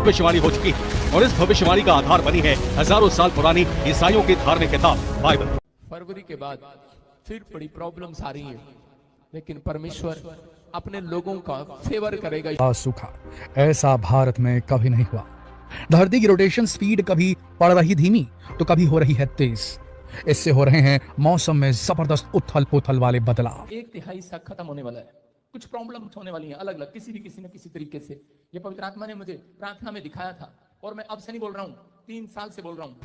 भविष्यवाणी हो चुकी है और इस भविष्यवाणी का आधार बनी है हजारों साल पुरानी ईसाइयों की धार्मिक किताब बाइबल। फरवरी के बाद फिर बड़ी प्रॉब्लम्स आ रही हैं, लेकिन परमेश्वर अपने लोगों का फेवर करेगा। सूखा ऐसा भारत में कभी नहीं हुआ। धरती की रोटेशन स्पीड कभी पड़ रही धीमी तो कभी हो रही है तेज। इससे हो रहे हैं मौसम में जबरदस्त उथल पुथल वाले बदलाव। 1/3 हिस्सा खत्म होने वाला है, कुछ प्रॉब्लम्स होने वाली हैं अलग अलग, किसी न किसी तरीके से। ये पवित्र आत्मा ने मुझे प्रार्थना में दिखाया था और मैं अब से नहीं बोल रहा हूँ, 3 साल से बोल रहा हूँ।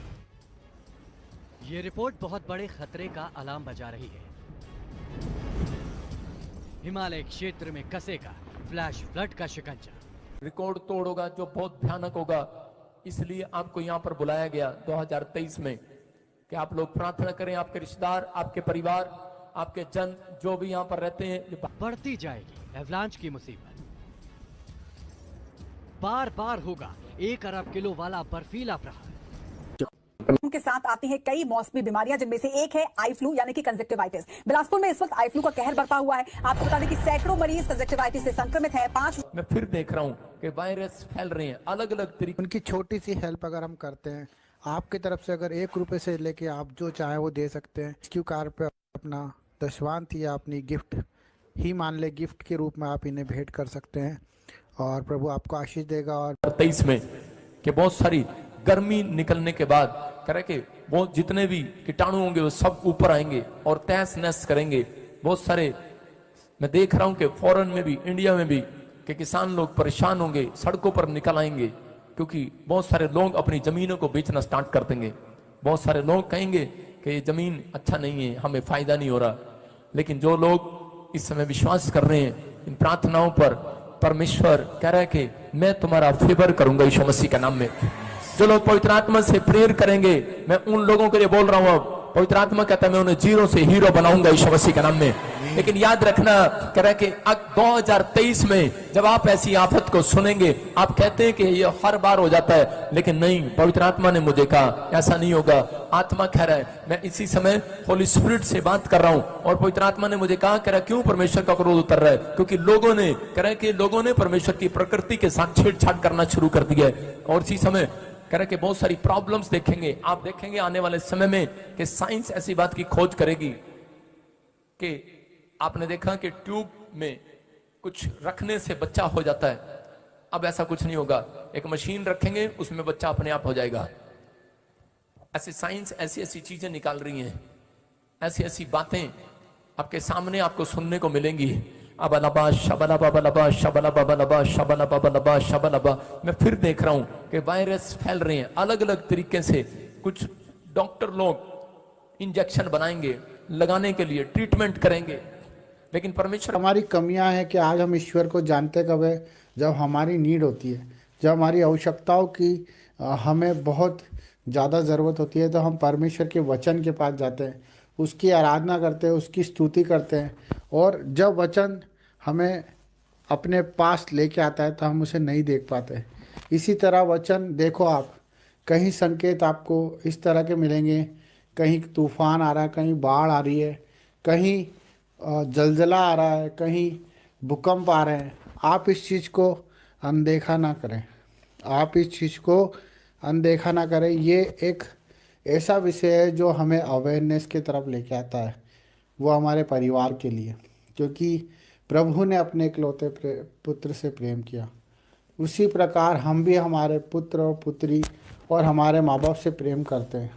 ये रिपोर्ट बहुत बड़े खतरे का अलार्म बजा रही है। हिमालय क्षेत्र में कसेगा फ्लैश फ्लड का शिकंजा। रिकॉर्ड तोड़ होगा जो बहुत भयानक होगा, इसलिए आपको यहाँ पर बुलाया गया 2023 में कि आप लोग प्रार्थना करें। आपके रिश्तेदार, आपके परिवार, आपके जन जो भी यहाँ पर रहते हैं। बढ़ती जाएगी एवलांच की मुसीबत। बार बार होगा 1 अरब किलो वाला बर्फीला प्रहार। उनके साथ आती हैं कई मौसमी बीमारियां, जिनमें से एक है आई फ्लू यानी कि कंजक्टिवाइटिस। बिलासपुर में इस वक्त आई फ्लू का कहर बरपा हुआ है। आपको बता दें कि सैकड़ों मरीज कंजक्टिवाइटिस से संक्रमित हैं। 5 मैं फिर देख रहा हूँ कि वायरस फैल रहे हैं अलग अलग तरीके। उनकी छोटी सी हेल्प अगर हम करते हैं आपकी तरफ से, अगर 1 रुपए से लेके आप जो चाहे वो दे सकते हैं। क्यू कार्ड पे अपना दशवांत या अपनी गिफ्ट ही मान ले, गिफ्ट के रूप में आप इन्हें भेंट कर सकते हैं और प्रभु आपको आशीष देगा। और 23 में कि बहुत सारी गर्मी निकलने के बाद कह रहे कि वो जितने भी कीटाणु होंगे वो सब ऊपर आएंगे और तहस नहस करेंगे। बहुत सारे मैं देख रहा हूं कि फॉरेन में भी, इंडिया में भी कि किसान लोग परेशान होंगे, सड़कों पर निकल आएंगे, क्योंकि बहुत सारे लोग अपनी जमीनों को बेचना स्टार्ट कर देंगे। बहुत सारे लोग कहेंगे कि ये जमीन अच्छा नहीं है, हमें फायदा नहीं हो रहा। लेकिन जो लोग इस समय विश्वास कर रहे हैं इन प्रार्थनाओं पर, परमेश्वर कह रहा है कि मैं तुम्हारा फेवर करूंगा यीशु मसीह के नाम में। जो लोग पवित्र आत्मा से प्रेयर करेंगे, मैं उन लोगों के लिए बोल रहा हूं। अब पवित्र आत्मा कहता है मैं उन्हें जीरो से हीरो बनाऊंगा यीशु मसीह के नाम में। लेकिन याद रखना, कह रहा है कि 2023 में जब आप ऐसी आफत को सुनेंगे, आप कहते हैं कि ये हर बार हो जाता है, लेकिन नहीं, पवित्र आत्मा ने मुझे कहा ऐसा नहीं होगा। आत्मा कह रहा है, मैं इसी समय होली स्पिरिट से बात कर रहा हूं और पवित्र आत्मा ने मुझे कहा, कह रहा है क्यों परमेश्वर का क्रोध उतर रहा है? क्योंकि लोगों ने, कह रहा है कि लोगों ने परमेश्वर की प्रकृति के साथ छेड़छाड़ करना शुरू कर दिया है। और इसी समय कह रहे कि बहुत सारी प्रॉब्लम्स देखेंगे। आप देखेंगे आने वाले समय में कि साइंस ऐसी बात की खोज करेगी कि आपने देखा कि ट्यूब में कुछ रखने से बच्चा हो जाता है, अब ऐसा कुछ नहीं होगा। एक मशीन रखेंगे, उसमें बच्चा अपने आप हो जाएगा। ऐसे साइंस ऐसी ऐसी चीजें निकाल रही हैं, ऐसी ऐसी बातें आपके सामने आपको सुनने को मिलेंगी। अबलबा शबलबा बलबा शबलबा बलबा शबलबा बलबा शबलबा। मैं फिर देख रहा हूं कि वायरस फैल रहे हैं अलग अलग तरीके से। कुछ डॉक्टर लोग इंजेक्शन बनाएंगे, लगाने के लिए ट्रीटमेंट करेंगे, लेकिन परमेश्वर, हमारी कमियां हैं कि आज हम ईश्वर को जानते कब है? जब हमारी नीड होती है, जब हमारी आवश्यकताओं की हमें बहुत ज़्यादा ज़रूरत होती है, तो हम परमेश्वर के वचन के पास जाते हैं, उसकी आराधना करते हैं, उसकी स्तुति करते हैं। और जब वचन हमें अपने पास लेके आता है तो हम उसे नहीं देख पाते। इसी तरह वचन देखो, आप कहीं संकेत आपको इस तरह के मिलेंगे, कहीं तूफान आ रहा है, कहीं बाढ़ आ रही है, कहीं जलजला आ रहा है, कहीं भूकंप आ रहे हैं। आप इस चीज़ को अनदेखा ना करें, आप इस चीज़ को अनदेखा ना करें। ये एक ऐसा विषय है जो हमें अवेयरनेस की तरफ लेके आता है, वो हमारे परिवार के लिए, क्योंकि प्रभु ने अपने इकलौते पुत्र से प्रेम किया। उसी प्रकार हम भी हमारे पुत्र और पुत्री और हमारे माँ बाप से प्रेम करते हैं।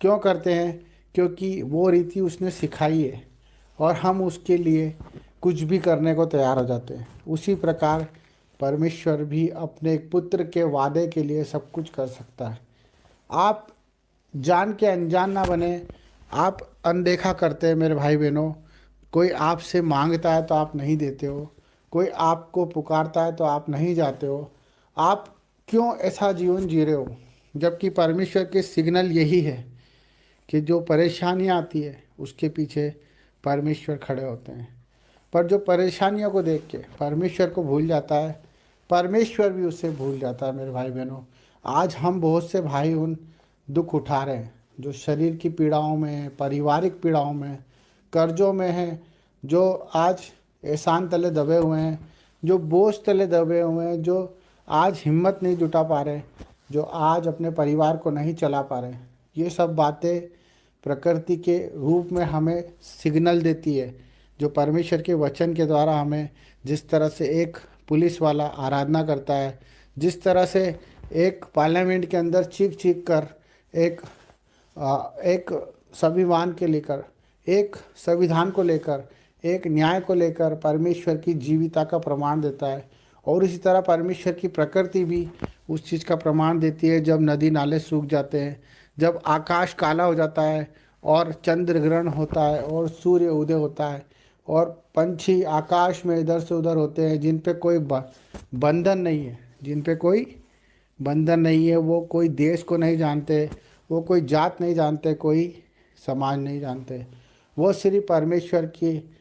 क्यों करते हैं? क्योंकि वो रीति उसने सिखाई है और हम उसके लिए कुछ भी करने को तैयार हो जाते हैं। उसी प्रकार परमेश्वर भी अपने एक पुत्र के वादे के लिए सब कुछ कर सकता है। आप जान के अनजान ना बने, आप अनदेखा करते हैं मेरे भाई बहनों। कोई आपसे मांगता है तो आप नहीं देते हो, कोई आपको पुकारता है तो आप नहीं जाते हो। आप क्यों ऐसा जीवन जी रहे हो? जबकि परमेश्वर के सिग्नल यही है कि जो परेशानियाँ आती है उसके पीछे परमेश्वर खड़े होते हैं। पर जो परेशानियों को देख के परमेश्वर को भूल जाता है, परमेश्वर भी उससे भूल जाता है। मेरे भाई बहनों, आज हम बहुत से भाई उन दुख उठा रहे हैं जो शरीर की पीड़ाओं में हैं, पारिवारिक पीड़ाओं में, कर्जों में हैं, जो आज एहसान तले दबे हुए हैं, जो बोझ तले दबे हुए हैं, जो आज हिम्मत नहीं जुटा पा रहे, जो आज अपने परिवार को नहीं चला पा रहे, ये सब बातें प्रकृति के रूप में हमें सिग्नल देती है। जो परमेश्वर के वचन के द्वारा हमें, जिस तरह से एक पुलिस वाला आराधना करता है, जिस तरह से एक पार्लियामेंट के अंदर चीख चीख कर एक संविधान के लेकर, एक संविधान को लेकर, एक न्याय को लेकर परमेश्वर की जीविता का प्रमाण देता है, और इसी तरह परमेश्वर की प्रकृति भी उस चीज़ का प्रमाण देती है। जब नदी नाले सूख जाते हैं, जब आकाश काला हो जाता है और चंद्र ग्रहण होता है और सूर्य उदय होता है और पंछी आकाश में इधर से उधर होते हैं, जिन पे कोई बंधन नहीं है, जिन पे कोई बंधन नहीं है, वो कोई देश को नहीं जानते, वो कोई जात नहीं जानते, कोई समाज नहीं जानते, वो सिर्फ परमेश्वर की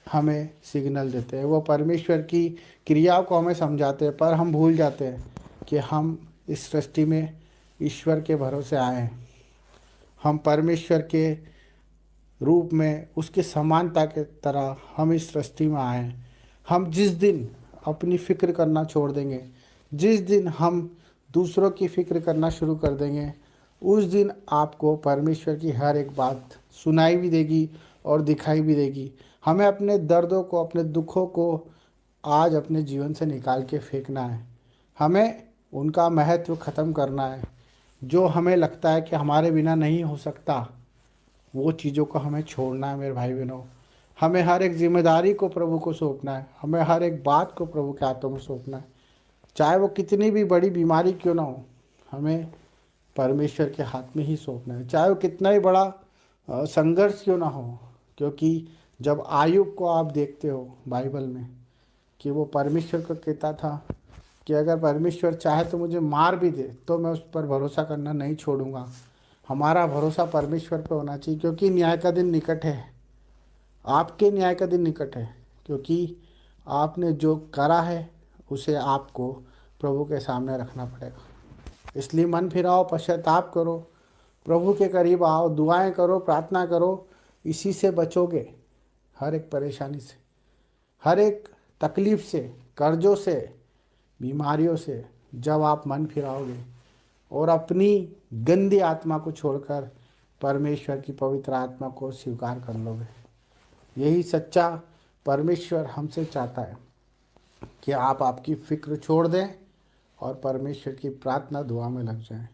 हमें सिग्नल देते हैं, वो परमेश्वर की क्रियाओं को हमें समझाते हैं। पर हम भूल जाते हैं कि हम इस सृष्टि में ईश्वर के भरोसे आए हैं। हम परमेश्वर के रूप में, उसकी समानता के तरह हम इस सृष्टि में आए हैं। हम जिस दिन अपनी फ़िक्र करना छोड़ देंगे, जिस दिन हम दूसरों की फ़िक्र करना शुरू कर देंगे, उस दिन आपको परमेश्वर की हर एक बात सुनाई भी देगी और दिखाई भी देगी। हमें अपने दर्दों को, अपने दुखों को आज अपने जीवन से निकाल के फेंकना है। हमें उनका महत्व ख़त्म करना है। जो हमें लगता है कि हमारे बिना नहीं हो सकता, वो चीज़ों को हमें छोड़ना है मेरे भाई बहनों। हमें हर एक जिम्मेदारी को प्रभु को सौंपना है। हमें हर एक बात को प्रभु के हाथों में सौंपना है, चाहे वो कितनी भी बड़ी बीमारी क्यों ना हो, हमें परमेश्वर के हाथ में ही सौंपना है। चाहे वो कितना ही बड़ा संघर्ष क्यों ना हो, क्योंकि जब आयुब को आप देखते हो बाइबल में कि वो परमेश्वर को कहता था कि अगर परमेश्वर चाहे तो मुझे मार भी दे तो मैं उस पर भरोसा करना नहीं छोड़ूंगा। हमारा भरोसा परमेश्वर पर होना चाहिए, क्योंकि न्याय का दिन निकट है। आपके न्याय का दिन निकट है, क्योंकि आपने जो करा है उसे आपको प्रभु के सामने रखना पड़ेगा। इसलिए मन फिराओ, पश्चाताप करो, प्रभु के करीब आओ, दुआएं करो, प्रार्थना करो। इसी से बचोगे, हर एक परेशानी से, हर एक तकलीफ से, कर्जों से, बीमारियों से। जब आप मन फिराओगे और अपनी गंदी आत्मा को छोड़कर परमेश्वर की पवित्र आत्मा को स्वीकार कर लोगे, यही सच्चा परमेश्वर हमसे चाहता है कि आप आपकी फ़िक्र छोड़ दें और परमेश्वर की प्रार्थना दुआ में लग जाएं।